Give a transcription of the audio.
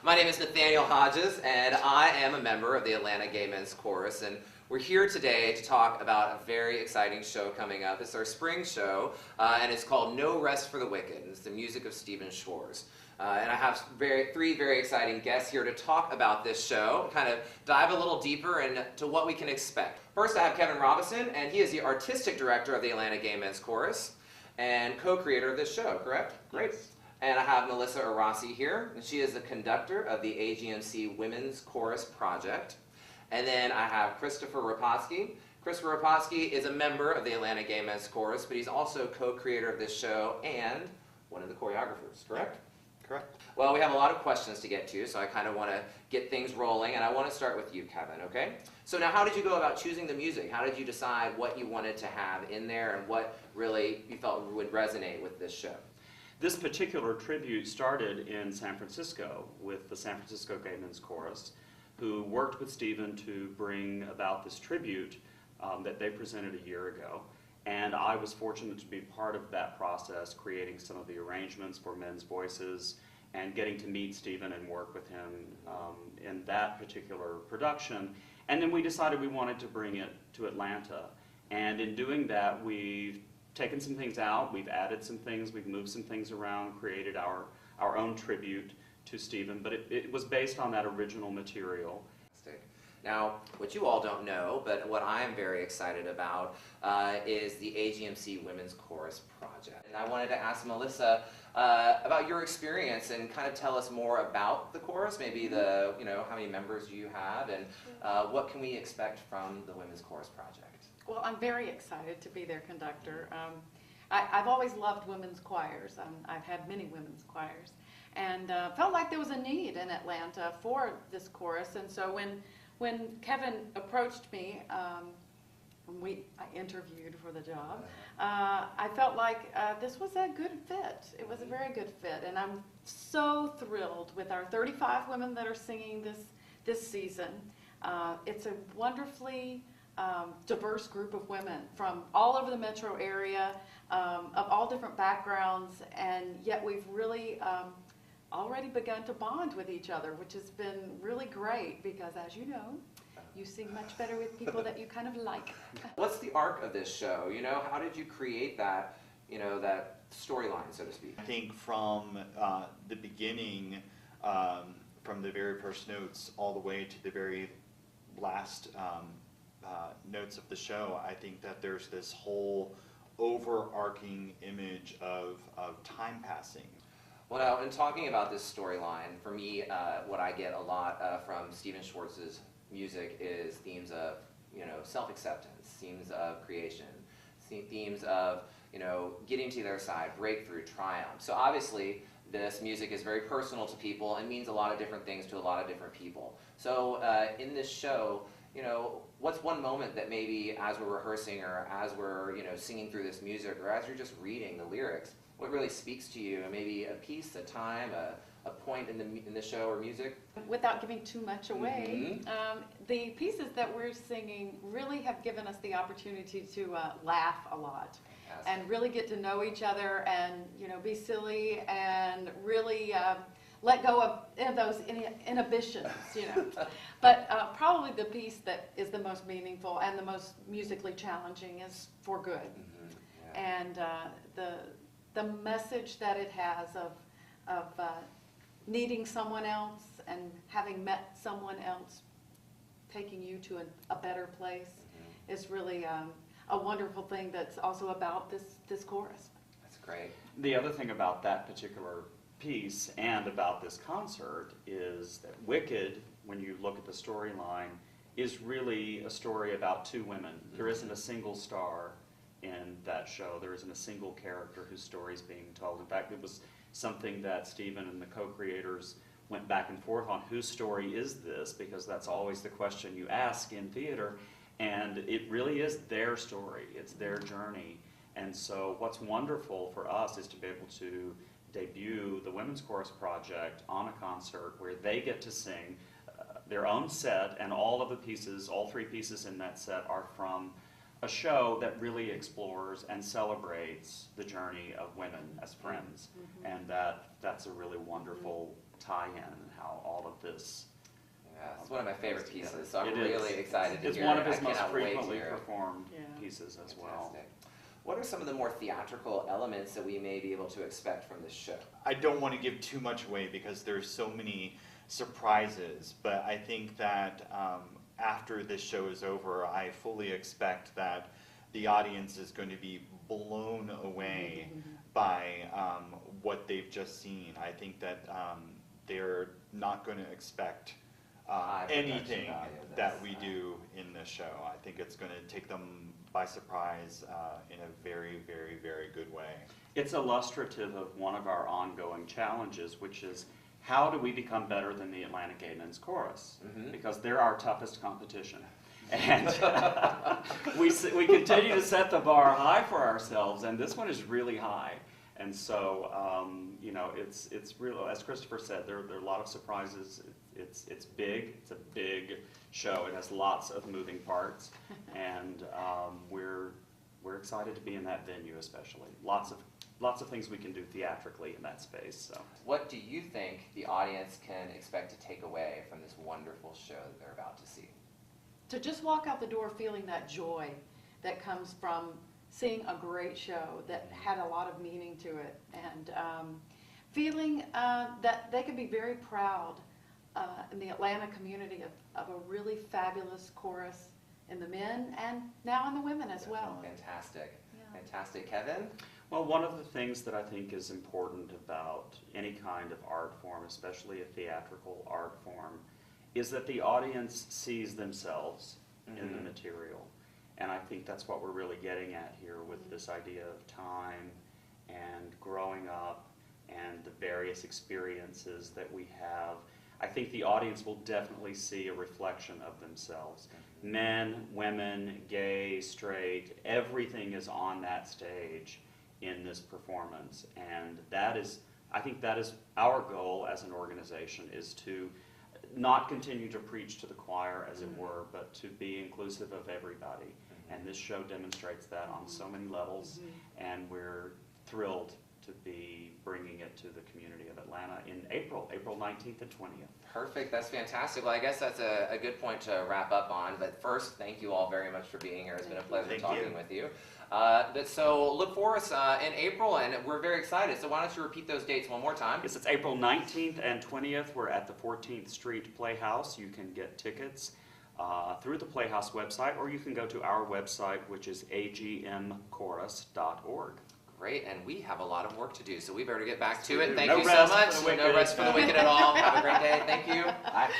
My name is Nathaniel Hodges, and I am a member of the Atlanta Gay Men's Chorus, and we're here today to talk about a very exciting show coming up. It's our spring show, and it's called No Rest for the Wicked, and it's the music of Schwartz. And I have three very exciting guests here to talk about this show, kind of dive a little deeper into what we can expect. First, I have Kevin Robinson, and he is the artistic director of the Atlanta Gay Men's Chorus and co-creator of this show, correct? Great. And I have Melissa Arasi here, and she is the conductor of the AGMC Women's Chorus Project. And then I have Christopher Rapotsky. Christopher Rapotsky is a member of the Atlanta Gay Men's Chorus, but he's also co-creator of this show and one of the choreographers, correct? Correct. Well, we have a lot of questions to get to, so I kind of want to get things rolling, and I want to start with you, Kevin, okay? So now, how did you go about choosing the music? How did you decide what you wanted to have in there and what really you felt would resonate with this show? This particular tribute started in San Francisco with the San Francisco Gay Men's Chorus, who worked with Stephen to bring about this tribute that they presented a year ago. And I was fortunate to be part of that process, creating some of the arrangements for Men's Voices and getting to meet Stephen and work with him in that particular production. And then we decided we wanted to bring it to Atlanta. And in doing that, we've taken some things out, we've added some things, we've moved some things around, created our own tribute to Stephen, but it was based on that original material. Now, what you all don't know, but what I am very excited about is the AGMC Women's Chorus Project. And I wanted to ask Melissa about your experience and kind of tell us more about the chorus, maybe how many members you have, and what can we expect from the Women's Chorus Project? Well, I'm very excited to be their conductor. I've always loved women's choirs. I've had many women's choirs, and felt like there was a need in Atlanta for this chorus. And so when Kevin approached me, I interviewed for the job, I felt like this was a good fit. It was a very good fit, and I'm so thrilled with our 35 women that are singing this season. It's a wonderfully diverse group of women from all over the metro area, of all different backgrounds, and yet we've really already begun to bond with each other, which has been really great because, as you know, you sing much better with people that you kind of like. What's the arc of this show? How did you create that, that storyline, so to speak? I think from the beginning, from the very first notes all the way to the very last notes of the show, I think that there's this whole overarching image of time passing. Well, now, in talking about this storyline, for me, what I get a lot from Schwartz's music is themes of, self-acceptance, themes of creation, themes of, getting to their side, breakthrough, triumph. So obviously, this music is very personal to people and means a lot of different things to a lot of different people. So in this show, what's one moment that maybe as we're rehearsing or as we're, singing through this music or as you're just reading the lyrics, what really speaks to you? Maybe a piece, a time, a point in the show or music? Without giving too much away, the pieces that we're singing really have given us the opportunity to laugh a lot. And really get to know each other and, be silly and really let go of those inhibitions, But probably the piece that is the most meaningful and the most musically challenging is For Good. And the message that it has of needing someone else and having met someone else taking you to a better place is really a wonderful thing that's also about this chorus. That's great. The other thing about that particular piece and about this concert is that Wicked, when you look at the storyline, is really a story about two women. There isn't a single star in that show. There isn't a single character whose story is being told. In fact, it was something that Stephen and the co-creators went back and forth on. Whose story is this? Because that's always the question you ask in theater. And it really is their story. It's their journey. And so what's wonderful for us is to be able to debut the Women's Chorus Project on a concert where they get to sing their own set, and all of the pieces, all three pieces in that set are from a show that really explores and celebrates the journey of women as friends. And that's a really wonderful tie-in and how all of this. Yeah, it's one of my favorite goes together. pieces, so I'm It really is. excited to It's hear one it. of his I most cannot wait to frequently hear it. performed Yeah. pieces as well. Fantastic. What are some of the more theatrical elements that we may be able to expect from this show? I don't want to give too much away because there's so many surprises, but I think that after this show is over, I fully expect that the audience is going to be blown away by what they've just seen. I think that they're not going to expect High production anything value, that that's we right. do in this show. I think it's going to take them by surprise in a very, very, very good way. It's illustrative of one of our ongoing challenges, which is how do we become better than the Atlanta Gay Men's Chorus? Mhm. Because they're our toughest competition. And we continue to set the bar high for ourselves, and this one is really high. And so, you know, it's real, as Christopher said, there are a lot of surprises. It's big, it's a big show. It has lots of moving parts, and we're excited to be in that venue, especially. Lots of things we can do theatrically in that space. So. What do you think the audience can expect to take away from this wonderful show that they're about to see? To just walk out the door feeling that joy that comes from seeing a great show that had a lot of meaning to it, and feeling that they can be very proud in the Atlanta community of a really fabulous chorus in the men and now in the women as well. Fantastic. Yeah. Fantastic. Kevin? Well, one of the things that I think is important about any kind of art form, especially a theatrical art form, is that the audience sees themselves in the material. And I think that's what we're really getting at here with this idea of time and growing up and the various experiences that we have. I think the audience will definitely see a reflection of themselves. Men, women, gay, straight, everything is on that stage in this performance. And that is, I think that is our goal as an organization, is to not continue to preach to the choir, as it were, but to be inclusive of everybody. And this show demonstrates that on so many levels, and we're thrilled to be bringing it to the community of Atlanta in April 19th and 20th. Perfect. That's fantastic. Well, I guess that's a good point to wrap up on. But first, thank you all very much for being here. It's been a pleasure Thank talking you. with you. So look for us in April, and we're very excited. So why don't you repeat those dates one more time? Yes, it's April 19th and 20th. We're at the 14th Street Playhouse. You can get tickets through the Playhouse website, or you can go to our website, which is agmchorus.org. Great, and we have a lot of work to do, so we better get back to We it. do. Thank No you so rest much. for the No wicked. rest for the wicked at all. Have a great day. Thank you. Bye.